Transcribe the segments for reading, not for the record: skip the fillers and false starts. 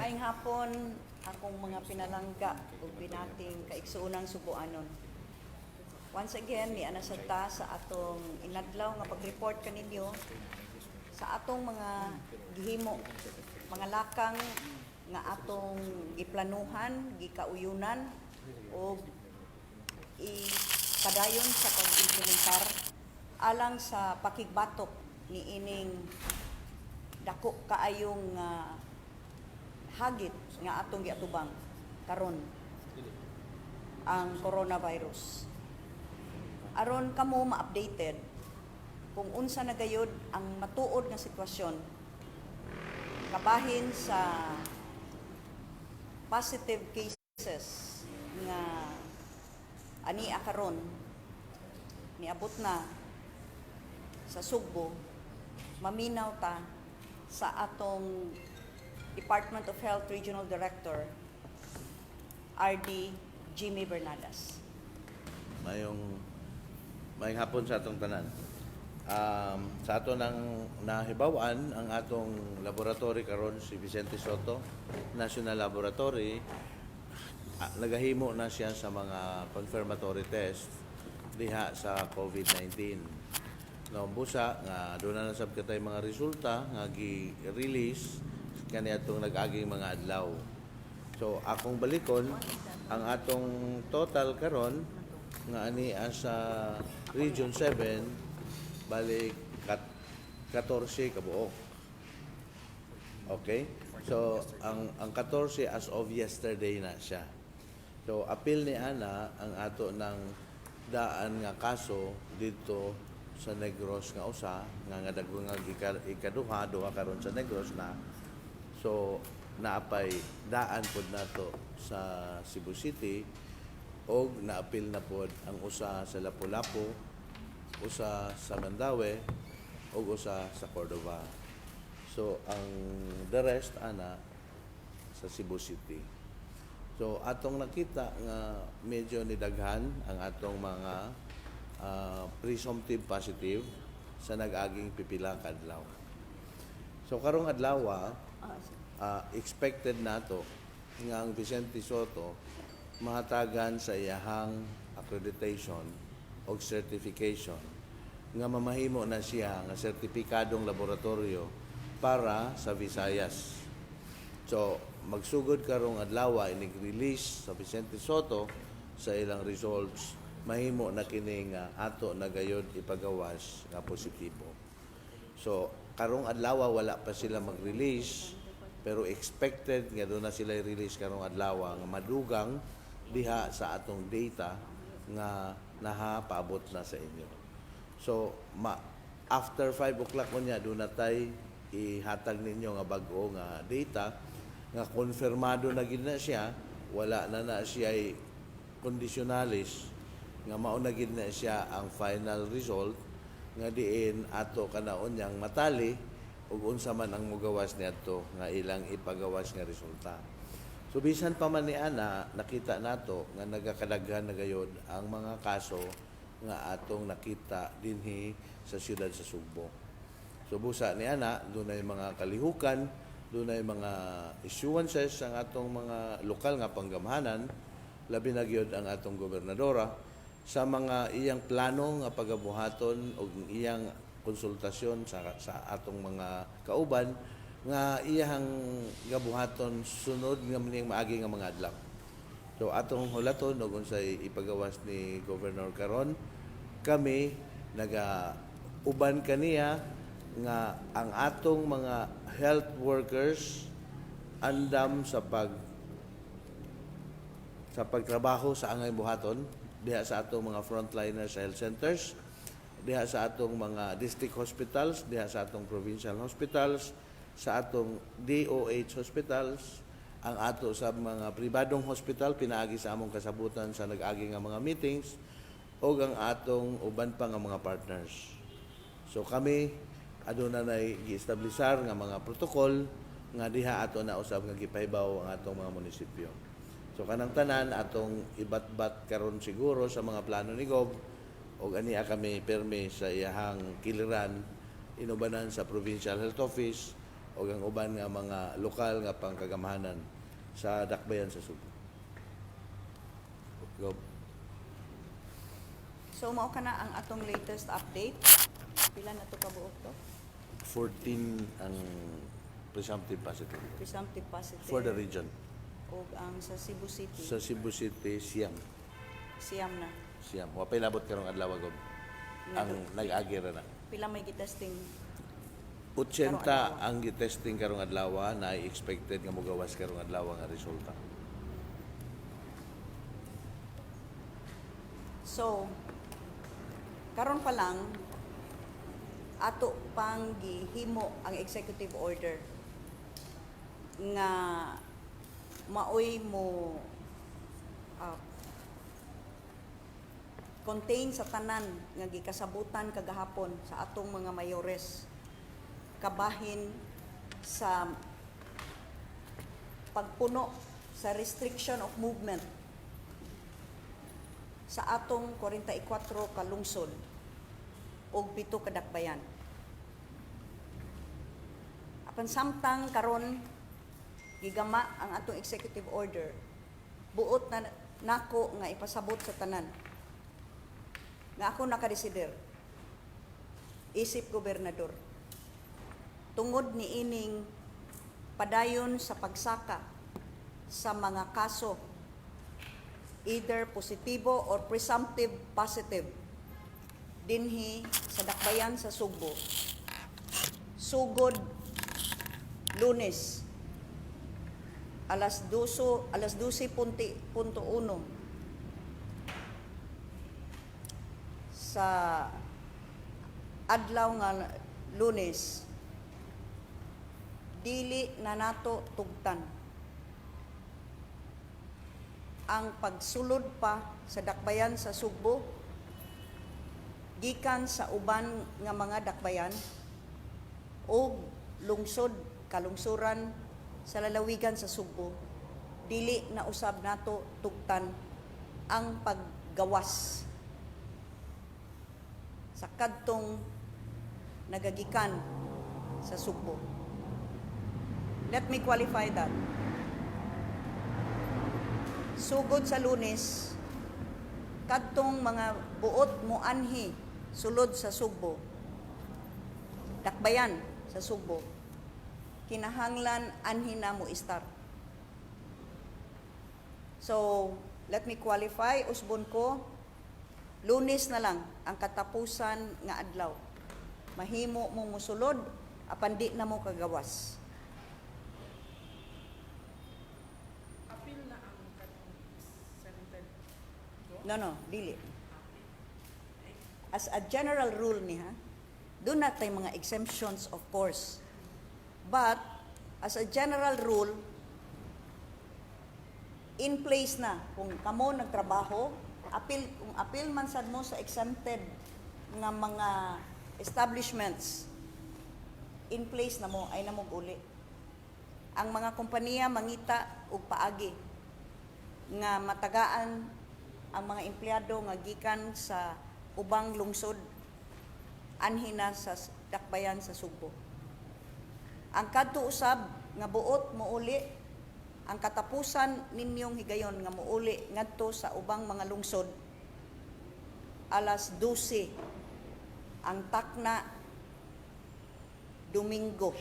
Maayong hapon akong mga pinalangga ug binating kaigsuonang Subuanon. Once again, ni ana sa atong inadlaw nga pag-report kaninyo sa atong mga gihimo, mga lakang nga atong giplanuhan, gikauyunan o ipadayon sa pag-implementar alang sa pakigbatok ni ining dako kaayong hagit nga atong giatubang karon ang coronavirus. Aron kamo ma-updated kung unsa na gayud ang matuod nga sitwasyon kabahin sa positive cases nga ania karon niabot na sa Sugbo, maminaw ta sa atong Department of Health Regional Director, RD Jimmy Bernadas. Mayong hapon sa atong tanan. Sa ato nang nahibawan ang atong laboratory karon si Vicente Soto National Laboratory, nagahimo na siya sa mga confirmatory test diha sa COVID-19. No, busa nga doon na nasab katay mga resulta nga gi-release kani atong nag-aging mga adlaw. So akong balikon ang atong total karon nga ani sa Region 7 balik 14 kabuok. Okay? So ang 14 as of yesterday na siya. So apil ni ana ang ato ng daan nga kaso dito sa Negros nga usa nga dagko nga ikaduha duha karon sa Negros na. So naapay daan pod nato sa Cebu City og naapil na pod ang usa sa Lapu-Lapu, usa sa Mandaue ug usa sa Cordova. So ang the rest ana sa Cebu City. So atong nakita nga medyo nidaghan ang atong mga presumptive positive sa nag-aging pipila ka adlaw. So karong adlaw expected nato nga ang Vicente Soto mahatagan sa iyahang accreditation o certification nga mamahimo na siya nga sertipikadong laboratorio para sa Visayas. So magsugod karong adlaw inig-release sa Vicente Soto sa ilang results, mahimo na kini nga ato na gayud ipagawas nga positibo. So karong adlaw wala pa sila mag-release pero expected nga doon na sila i-release karong adlaw nga madugang diha sa atong data nga paabot na sa inyo. So after 5 o'clock niya doon na tay ihatag ninyo nga bag-o nga data nga konfirmado na gid na siya, wala na siya conditionalis nga mao na gid na siya ang final result nga diin ato kanaon yang matali ug unsa man ang mugawas niadto nga ilang ipagawas nga resulta. So bisan pa man ni ana nakita nato nga nagakadaghan na gayud ang mga kaso nga atong nakita dinhi sa siyudad sa Sugbo. So busa ni ana dunay mga kalihukan, dunay mga issuances ang atong mga lokal nga panggamhanan, labi na gyud ang atong gobernadora sa mga iyang plano nga pagabuhaton ug iyang konsultasyon sa atong mga kauban nga iyang gabuhaton sunod nga maning maagi nga mga adlaw. So atong hulaton ug unsay ipagawas ni Governor karon, kami uban kaniya nga ang atong mga health workers andam sa pagtrabaho sa angay buhaton diha sa atong mga frontliners sa health centers, diha sa atong mga district hospitals, diha sa atong provincial hospitals, sa atong DOH hospitals, ang ato sa mga pribadong hospital pinaagi sa among kasabutan sa nag-agi nga mga meetings o ang atong uban pa nga mga partners. So kami aduna nay gi-establisar nga mga protokol nga diha ato na usab nga gipahibaw ang atong mga munisipyo. So kanang tanan atong ibat-bat karon siguro sa mga plano ni Gob o ania kami permi sa iyahang kiliran inubanan sa Provincial Health Office o ang uban nga mga lokal nga pangkagamahanan sa dakbayan sa Subo. Go. So mao kana ang atong latest update. Pila na to kabuok to? 14 ang presumptive positive Presumptive positive. for the region. Og ang sa Cebu City, Sa Cebu City, Siam. siyam na. Siam. Wapay labot karong adlaw Gob. Ang nag-agi ra na. Pila may gitesting? 80 Karong adlaw. ang gitesting karong adlaw na expected nga mogawas karong adlaw nga resulta. So, karon pa lang ato pang gihimo ang executive order nga maoy mo contain sa tanan nga gikasabutan kagahapon sa atong mga mayores kabahin sa pagpuno sa restriction of movement sa atong 44 ka lungsod og 7 ka dakbayan. Apan samtang karon gigama ang atong executive order, buot na nako nga ipasabot sa tanan nga ako nakadesider isip gobernador tungod ni ining padayon sa pagsaka sa mga kaso either positibo or presumptive positive dinhi sa dakbayan sa Subo sugod Lunes alas 12:1 sa adlaw nga Lunes dili na nato tugtan ang pagsulod pa sa dakbayan sa Subo gikan sa uban nga mga dakbayan o lungsod kalungsuran sa lalawigan sa Subo dili na usab nato tugtan ang paggawas sa kadtong nagagikan sa Subo. Let me qualify that. Sugod sa Lunes, kadtong mga buot mo anhi sulod sa Subo, dakbayan sa Subo, kinahanglan anhi na mo start. So, let me qualify, usbon ko, Lunes na lang ang katapusan nga adlaw. Mahimo mo musulod, apan di na mo kagawas. Apil na ang kanong center. No, dili. As a general rule niya, doon na tayo mga exemptions of course. But, as a general rule, in place na, kung kamo nagtrabaho, kung apil man sad mo sa exempted nga mga establishments, in place na mo, ay namog uli. Ang mga kompanya mangita og paagi nga matagaan ang mga empleyado nga gikan sa ubang lungsod anhi na sa dakbayan sa Subo. Ang kadto usab nga buot mo uli ang katapusan ninyong higayon nga muuli ngadto sa ubang mga lungsod alas 12 ang takna Domingo.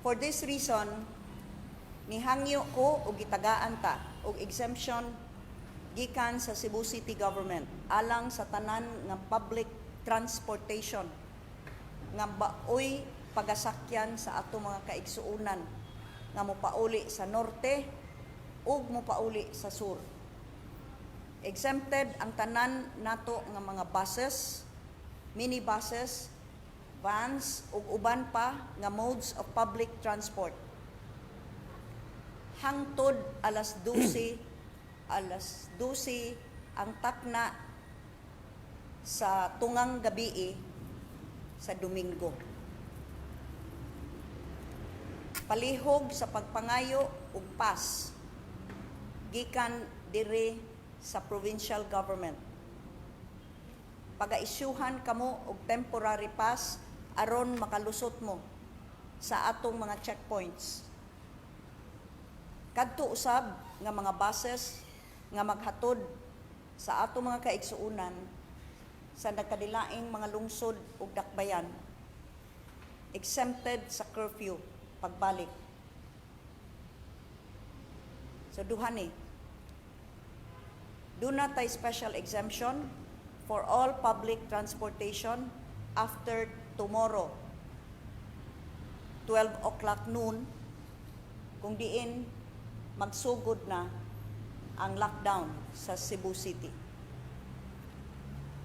For this reason, nihangyo ko og gitagaan ta og exemption gikan sa Cebu City Government alang sa tanan nga public transportation nga baoy pagasakyan sa ato mga kaigsuunan nga mopauli sa norte ug mopauli sa sur. Exempted ang tanan nato nga mga buses, minibuses, vans ug uban pa nga modes of public transport. Hangtod alas 12 ang takna sa tungang gabii sa Domingo. Palihog sa pagpangayo ug pass gikan diri sa provincial government. Pag-isyuhan kamo og temporary pass aron makalusot mo sa atong mga checkpoints. Kadto usab nga mga buses nga maghatod sa atong mga kaigsuunan sa nagkadilaing mga lungsod ug dakbayan exempted sa curfew pagbalik. So duha ni. Do not tay special exemption for all public transportation after tomorrow 12 o'clock noon kung diin magsugod na ang lockdown sa Cebu City.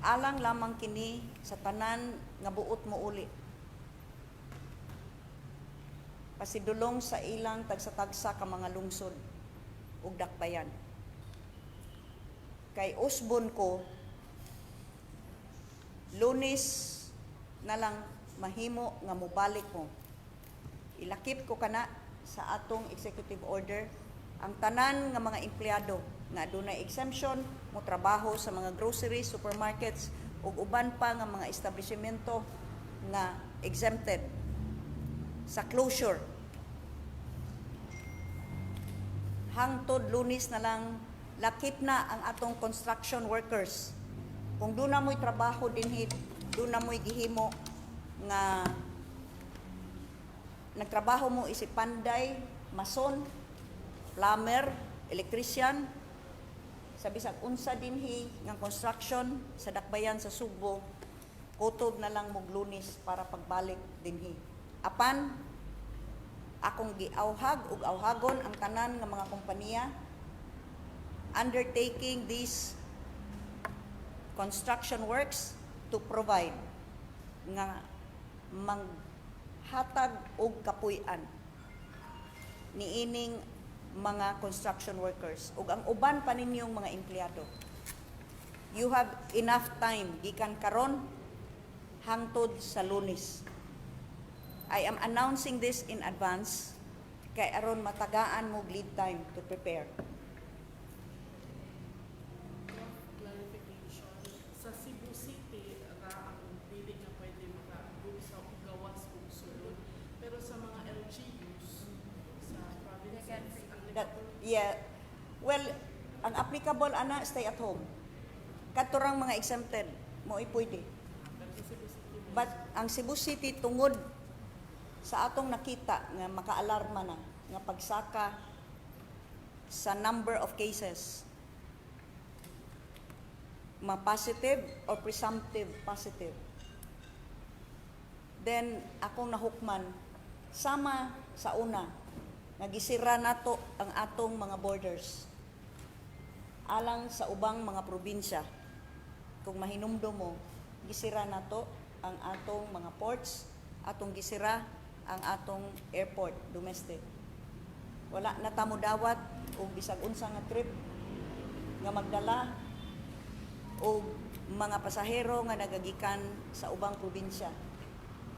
Alang lamang kini sa tanan nga buot mo uli. Pasidulong sa ilang tagsa-tagsa ka mga lungsod ug dakbayan. Kay usbon ko, Lunes na lang mahimo nga mobalik mo. Ilakip ko kana sa atong executive order ang tanan nga mga empleyado nga adunay exemption mo trabaho sa mga groceries, supermarkets ug uban pa nga mga establishmento nga exempted sa closure. Hangtod Lunes na lang lakip na ang atong construction workers. Kung doon na mo'y trabaho dinhi, doon na mo'y gihimo nga nagtrabaho mo isip panday, mason, plumber, electrician, sa bisag unsa dinhi nga construction sa dakbayan sa Subo, kutob na lang mog Lunes para pagbalik dinhi. Apan akong giawhag ug awhagon ang tanan nga mga kompanya undertaking these construction works to provide nga manghatag og kapuy-an niining mga construction workers ug ang uban pa ninyong mga empleyado. You have enough time gikan karon hangtod sa Lunes. I am announcing this in advance kay aron matagaan mo lead time to prepare. Clarification. Sa Cebu City, ra ang pili nga pwede makaagod sa gawas ug sulod. Pero sa mga LGUs, sa provinces, Yeah. Well, ang applicable ana stay at home. Katurang mga exempted mo pwede. But ang Cebu City tungod sa atong nakita nga makaalarma na nga pagsaka sa number of cases ma-positive or presumptive positive. Then akong nahukman sama sa una nagisira nato ang atong mga borders alang sa ubang mga probinsya. Kung mahinumdum mo, gisira nato ang atong mga ports, atong gisira ang atong airport domestic. Wala na tamo dawat o bisag unsa nga trip nga magdala o mga pasahero nga nagagikan sa ubang probinsya.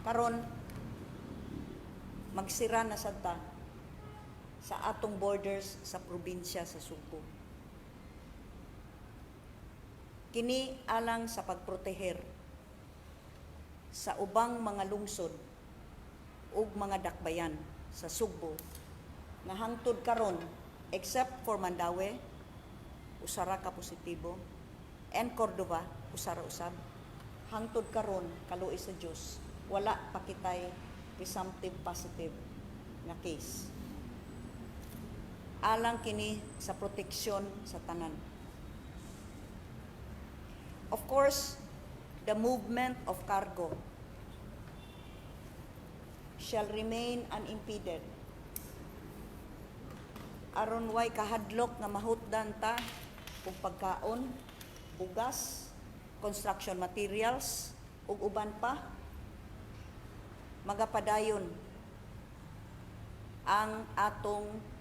Karon magsira na sad ta sa atong borders sa probinsya sa Subo. Kini alang sa pagproteher sa ubang mga lungsod ug mga dakbayan sa Subo nga hangtod karon except for Mandaue usara ka positibo and Cordova usara usab hangtod karon kaluoy sa Dios wala pa kitay presumptive positive nga case. Alang kini sa proteksyon sa tanan. Of course, the movement of cargo shall remain unimpeded. Aron way kahadlok nga mahutdan ta og pagkaon, bugas, construction materials ug uban pa magapadayon ang atong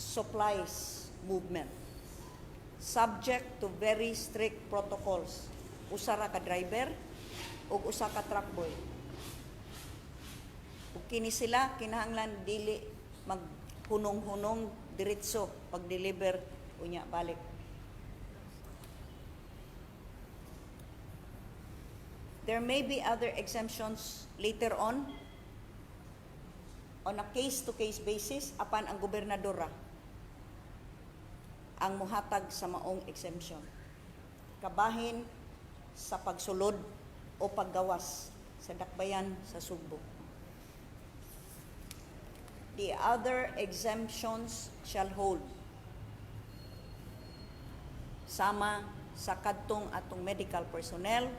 supplies movement subject to very strict protocols. Usara ka driver ug usa ka truck boy. Ug kini sila kinahanglan dili maghunong-hunong diretso pag-deliver unya balik. There may be other exemptions later on a case-to-case basis apan ang gobernadora ang muhatag sa maong exemption. Kabahin sa pagsulod o paggawas sa dakbayan sa Sugbo. The other exemptions shall hold. Sama sa kadtong atong medical personnel,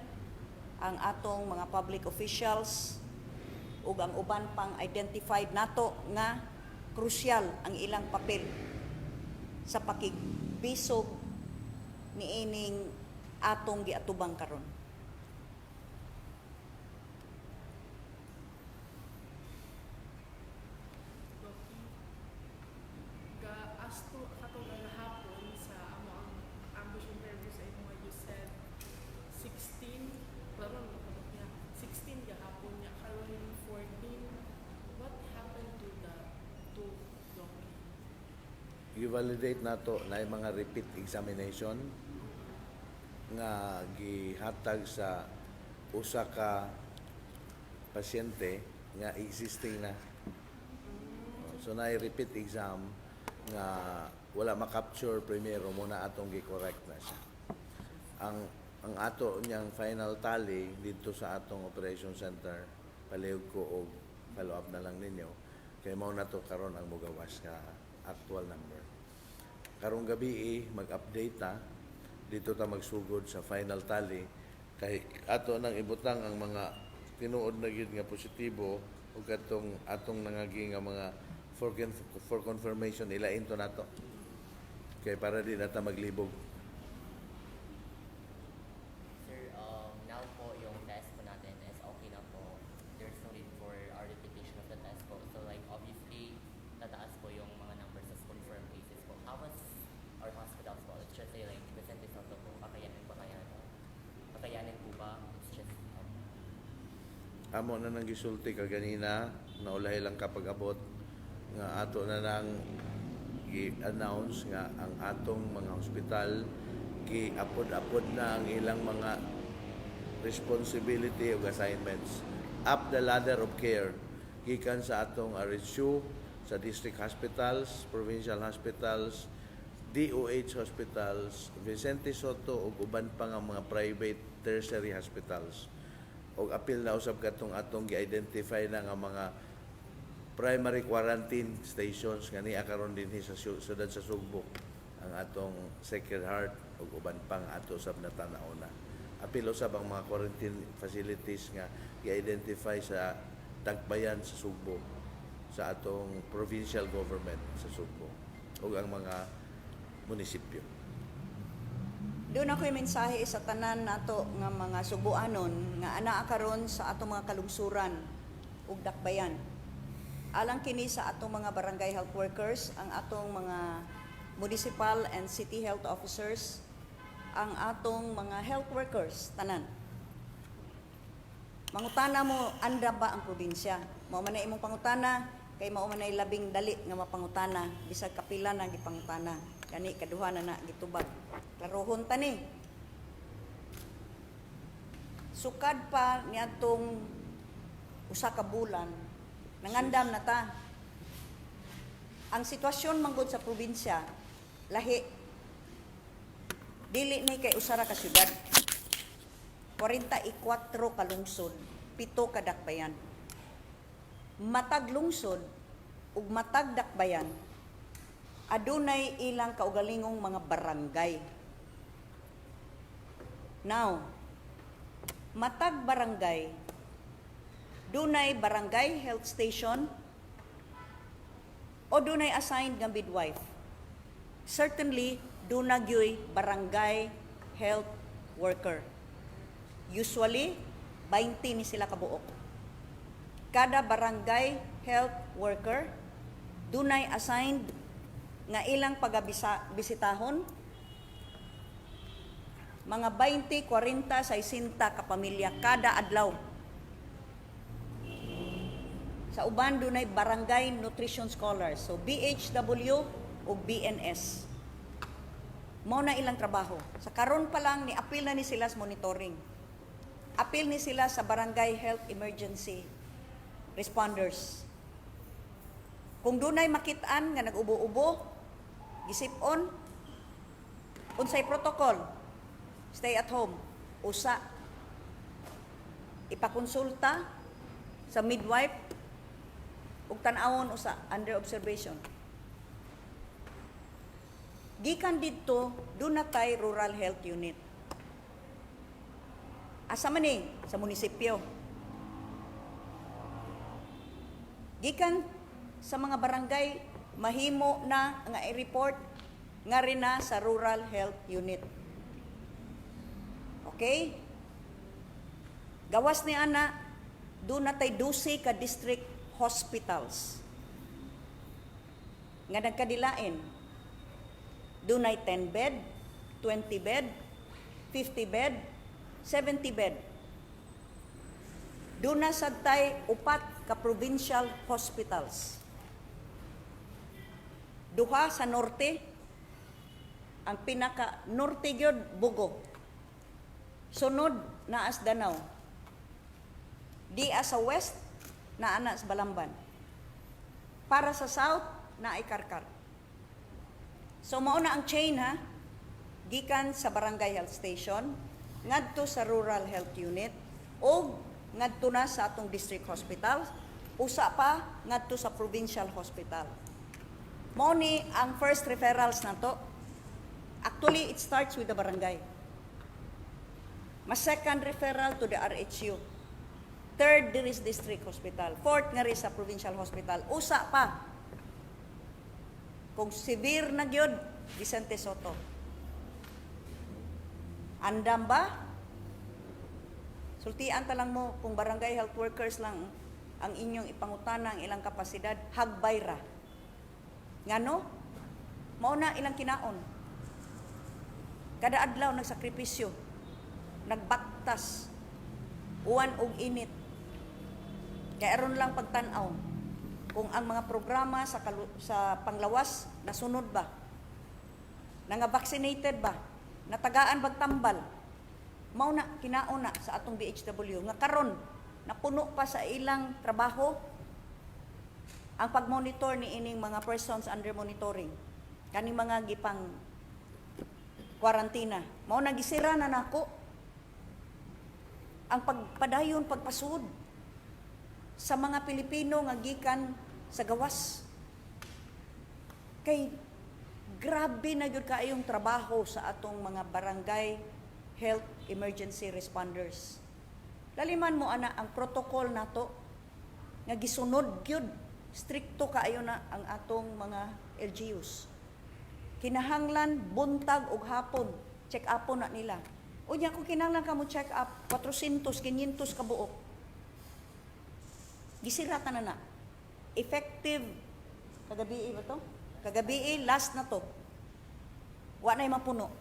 ang atong mga public officials, ug ang uban pang identified nato nga krusyal ang ilang papel sa pakigbisog niining atong giatubang karon. Ga-asto katong gahapon sa amo ang ambush interview sa imo nga you said 16 pero niya 16 gahapon niya karon 14. What happened to the two Doki? I-validate nato na yung mga repeat examination nga gihatag sa usa ka pasyente nga existing na. So na repeat exam nga wala makapture primero muna atong gi-correct na siya. Ang ato niyang final tally dito sa atong operation center palihog ko og follow up na lang ninyo kay mao na to karon ang mugawas nga actual number. Karong gabi mag-update ta dito ta magsugod sa final tally kay ato nang ibutang ang mga tinuod na gyud nga positibo ug atong nangagi nga mga for confirmation ilain to nato kay para di nata maglibog. Sir, now po yung test po natin is okay na po. There's no need for our repetition of the test po. So like obviously, tataas po yung mga numbers sa confirmed cases po. How was our hospitals po? Let's just say like Vicente Soto po, kakayanin po po ba? It's just Amo na nang gisulti ka ganina naulahi lang kapag abot nga ato na nang i-announce nga ang atong mga hospital gi-apod-apod na ang ilang mga responsibility ug assignments up the ladder of care gikan sa atong RHU sa district hospitals, provincial hospitals, DOH hospitals, Vicente Soto ug uban pa nga mga private tertiary hospitals. Og apil na usab katong atong gi-identify na nga mga primary quarantine stations nga niya karon dinhi sa siyudad sa Sugbo ang atong Sacred Heart ug uban pang ato sab na tan-aw na. Apil usab ang mga quarantine facilities nga i-identify sa Tagbayan sa Sugbo sa atong provincial government sa Sugbo ug ang mga munisipyo. Doon ako'y mensahe sa tanan nato nga mga Subuanon nga anaa karon sa atong mga kalungsuran ug dakbayan. Alang kini sa atong mga barangay health workers, ang atong mga municipal and city health officers, ang atong mga health workers tanan. Mangutana mo, anda ba ang probinsya? Mao man na imong pangutana, kay mao man nay labing dali nga mapangutana, bisag kapila na gipangutana. Kani kaduha na gitubag. Klarohon ta ni. Sukad pa niadtong usa ka bulan, nangandam na ta. Ang sitwasyon manggod sa probinsya, lahi. Dili ni kay usara ka syudad. 44 ka lungsod, 7 ka dakbayan. Matag lungsod ug matag dakbayan, adunay ilang kaugalingong mga barangay. Now, matag barangay, dunay barangay health station o dunay assigned nga midwife. Certainly, dunagyoy barangay health worker. Usually, 20 ni sila kabuok. Kada barangay health worker, dunay assigned nga ilang pagabisitahon, mga 20, 40, 60 ka pamilya kada adlaw. Sa uban dunay barangay nutrition scholars, so BHW o BNS. Mao na ilang trabaho. Sa karon pa lang ni apil na ni sila sa monitoring. appeal ni sila sa barangay health emergency responders. Kung dunay makitaan nga nag-ubo-ubo, gisip-on, unsay protocol, stay at home, usa, ipakonsulta sa midwife, ug tan-awon usa, under observation. Gikan didto, doon na tay rural health unit. Asa man ni? Sa munisipyo. Gikan sa mga barangay, mahimo na nga i-report nga rin na sa rural health unit. Okay? Gawas ni ana, doon na tay 12 ka district hospitals nga nagkadilain. Doon ay 10 bed, 20 bed, 50 bed, 70 bed. Doon na sagtay 4 ka provincial hospitals. Duha sa norte, ang pinaka-norte gyud Bugo. Sunod naa sa Danau. Di sa west, naa na sa Balamban. Para sa south, naa ay Karkar. So mao na ang chain ha, gikan sa barangay health station, ngadto sa rural health unit, o ngadto na sa atong district hospital, usa pa ngadto sa provincial hospital. Mao ni ang first referrals nato. Actually, it starts with the barangay. Mas second referral to the RHU. Third, there is district hospital. Fourth, nga rin sa provincial hospital. Usa pa. Kung severe na gyud, Vicente Soto. Andam ba? Sultian ta lang mo, kung barangay health workers lang ang inyong ipangutana ang ilang kapasidad, hagbay ra. Ngano? Mao na ilang kinaon. Kada adlaw nagsakripisyo, nagbaktas, uwan og init. Kaya aron lang pagtan-aw kung ang mga programa sa panglawas nasunod ba, nanga-vaccinated ba, natagaan bag tambal. Mao na kinaon na sa atong BHW nga karon napuno pa sa ilang trabaho ang pag-monitor ni ining mga persons under monitoring, kaning mga gipang kwarantina. Mao na gisira na nako ang pagpadayon, pagpasud sa mga Pilipino nga gikan sa gawas. Kay grabe na gyud kaayong trabaho sa atong mga barangay health emergency responders. Laliman mo ana ang protocol nato nga gisunod gyud, strikto kaayo na ang atong mga LGUs. Kinahanglan buntag ug hapon, check upon na nila. Unya kung kinahanglan ka mo check up 400, 500 ka buok. Gisira ta na. Effective kagabi ba to? Kagabi last na to. Wa nay mapuno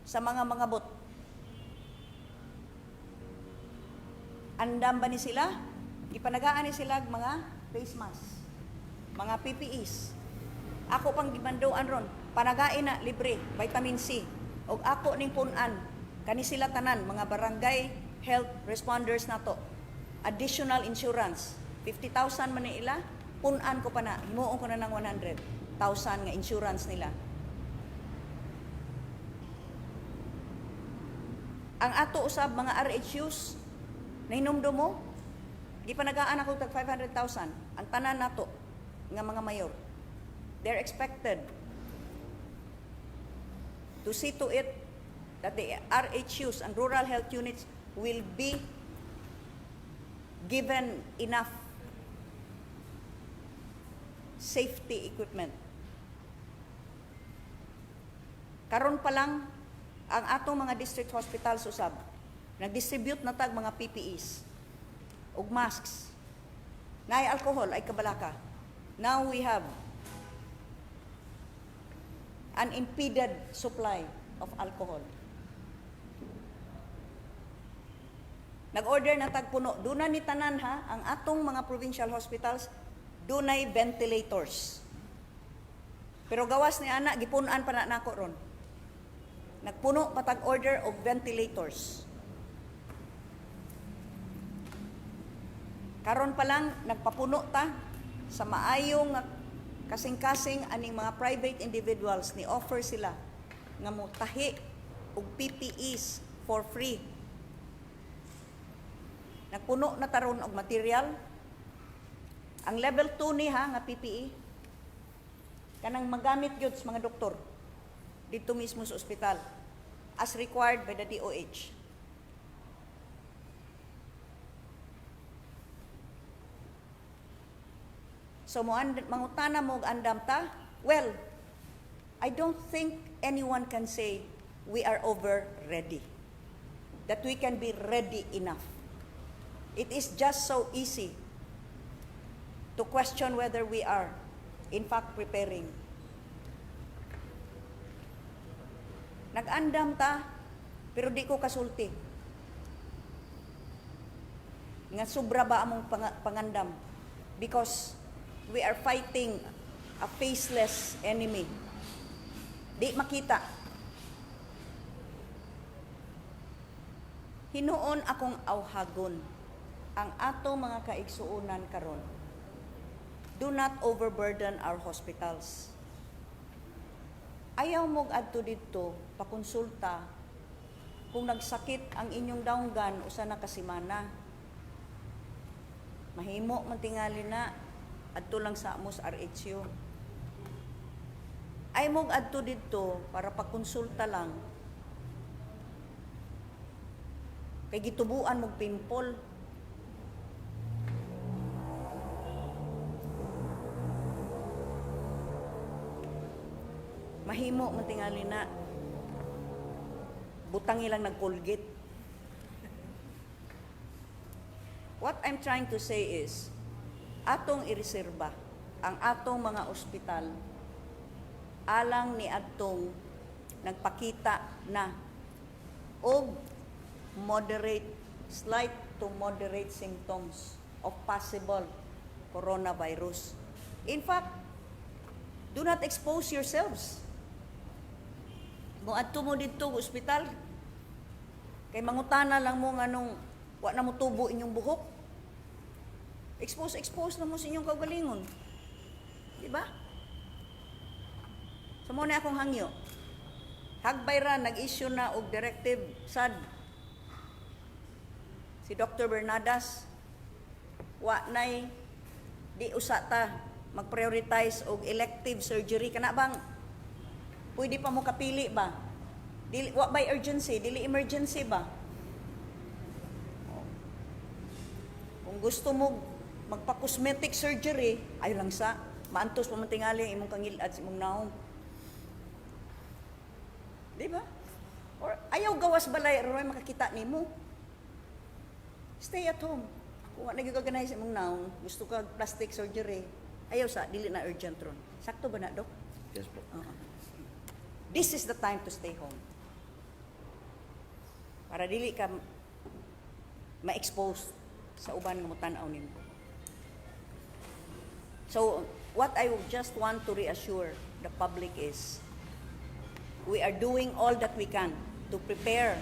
sa mga bot. Andam ba ni sila? Gipanagaan ni sila mga face mask, mga PPEs. Ako pang gibandoan ron, panagain na libre, vitamin C. Og ako ning punan, kani sila tanan, mga barangay health responders nato. Additional insurance, 50,000 man nila, punan ko pa na, himuon ko na ng 100,000 nga insurance nila. Ang ato usab mga RHUs, nahinumdum mo, di pa nagaan ako tag 500,000, ang tanan nato nga mga mayor. They're expected to see to it that the RHUs and rural health units will be given enough safety equipment. Karon pa lang ang atong mga district hospitals usab nag-distribute na tag mga PPEs ug masks. Naay alcohol ay kabalaka. Now we have an impeded supply of alcohol. Nag-order na tagpuno. Duna ni tanan ha, ang atong mga provincial hospitals, dunay ventilators. Pero gawas ni ana, gipunan pa na nako ron. Nagpuno patag order og ventilators. Karon pa lang nagpapuno ta sa maayong nga kasing-kasing aning mga private individuals ni offer sila nga mutahi og PPEs for free. Nagpuno na taron og material. Ang level 2 ni ha nga PPE kanang magamit gyud sa mga doktor dito mismo sa ospital as required by the DOH. So mangutana mo og andam ta? Well, I don't think anyone can say we are over ready. That we can be ready enough. It is just so easy to question whether we are in fact preparing. Nag-andam ta, pero di ko kasulti. Nga sobra ba among pangandam? Because we are fighting a faceless enemy. Di makita. Hinuon akong awhagon ang ato mga kaigsuunan karon. Do not overburden our hospitals. Ayaw mong adto dito pakonsulta kung nagsakit ang inyong daunggan usa na ka semana. Mahimo man tingali na adto lang sa amos RHU. Ay mong adto dito para pakonsulta lang. Kay gitubuan mong pimpol. Mahimo man tingali na butang ilang nag-Colgate. What I'm trying to say is, atong ireserba ang atong mga ospital alang ni atong nagpakita na og slight to moderate symptoms of possible coronavirus. In fact, do not expose yourselves. Kung adto mo dito sa ospital, kay mangutana lang mo nganong wa na mo tubo inyong buhok. Expose na mo sa inyong kaugalingon. Di ba? So mo na akong hangyo. Hagbay ra nag-issue na og directive SAD. Si Dr. Bernadas, wa nay di usata mag-prioritize og elective surgery kana bang pwede pa mo kapili ba? Dili wa by urgency, dili emergency ba? Kung gusto mo magpa-cosmetic surgery, ayo lang sa maantos pa man tingali ang imong kangilad sa imong naong. Di ba? Or ayaw gawas balay roy makakita nimo. Stay at home. Kung wa nag-organize imong naong, gusto ka plastic surgery, ayaw sa dili na urgent ron. Sakto ba na, Dok? Yes po. This is the time to stay home. Para dili ka ma-expose sa uban nga mutan-aw nimo. So, what I just want to reassure the public is, we are doing all that we can to prepare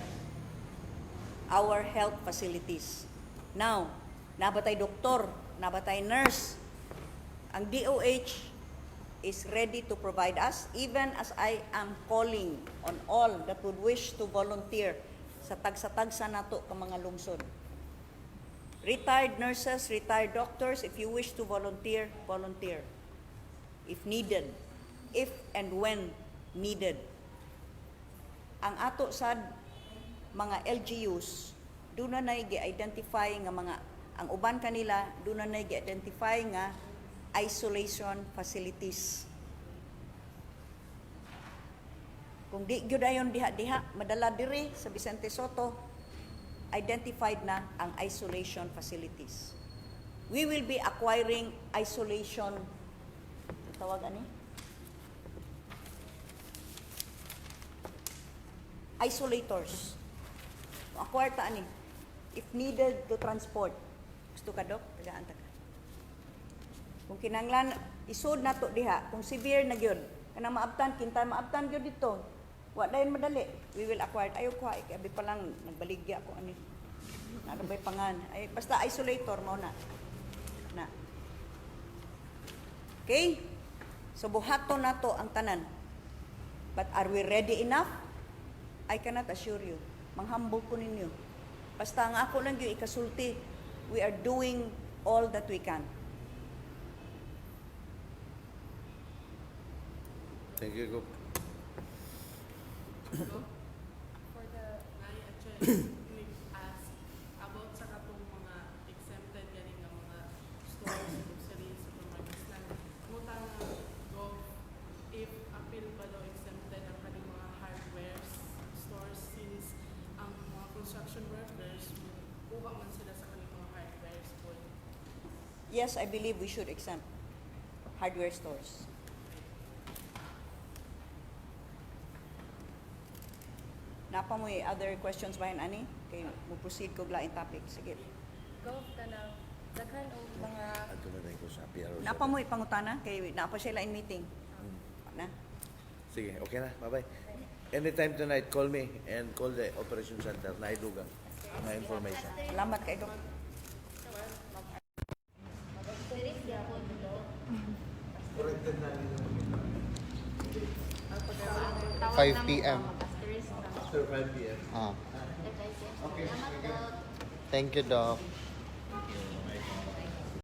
our health facilities. Now, nabatay doktor, nabatay nurse, ang DOH is ready to provide us, even as I am calling on all that would wish to volunteer sa tagsa-tagsa nato ka mga lungsod. Retired nurses, retired doctors, if you wish to volunteer, volunteer. If needed, if and when needed. Ang ato sad mga LGUs, doon na nai-identify nga mga, ang uban kanila, doon na nai-identify nga isolation facilities. Kung di gyud ayon diha-diha, madala diri sa Vicente Soto, identified na ang isolation facilities. We will be acquiring isolation, tawag ani? Isolators. Acquire ta ani. If needed to transport. Gusto ka, Dok? Tagaan ta ka. Kung kinanglan, isod na to diha. Kung severe na gyud, kanang maabtan, kinta maabtan gyud dito. Wa dayon madali. We will acquire. Ayo ko, abi pa lang nagbaligya ako ani. Ano ba'y pangan? Ay, basta isolator mo na. Na. Okay? So buhaton nato ang tanan. But are we ready enough? I cannot assure you. Manghambog ko ninyo. Basta ang ako lang yung ikasulti, we are doing all that we can. Thank you, Gop. For the I actually ask about sa katong mga exempted gani nga mga stores, groceries, supermarkets lang. Muta nga go if appeal ba daw exempted ang kaning mga hardware stores since ang mga construction workers kuha man sila sa kaning mga hardware store. Yes, I believe we should exempt hardware stores. Napa mo other questions ba yan, ani? Kay mo proceed ko lain topic. Sige. Go ka na. Daghan og mga Ato na tayo ko sa PRO. Napa mo pangutana kay napa sila in meeting. Na. Sige, okay na. Bye-bye. Anytime tonight, call me and call the operation center na idugang mga information. Salamat kay Dok. mag-experience gyapon dito. Corrected na ninyo. 5 p.m. After 5 p.m. Ah. Okay. Salamat daw. Thank you, Doc.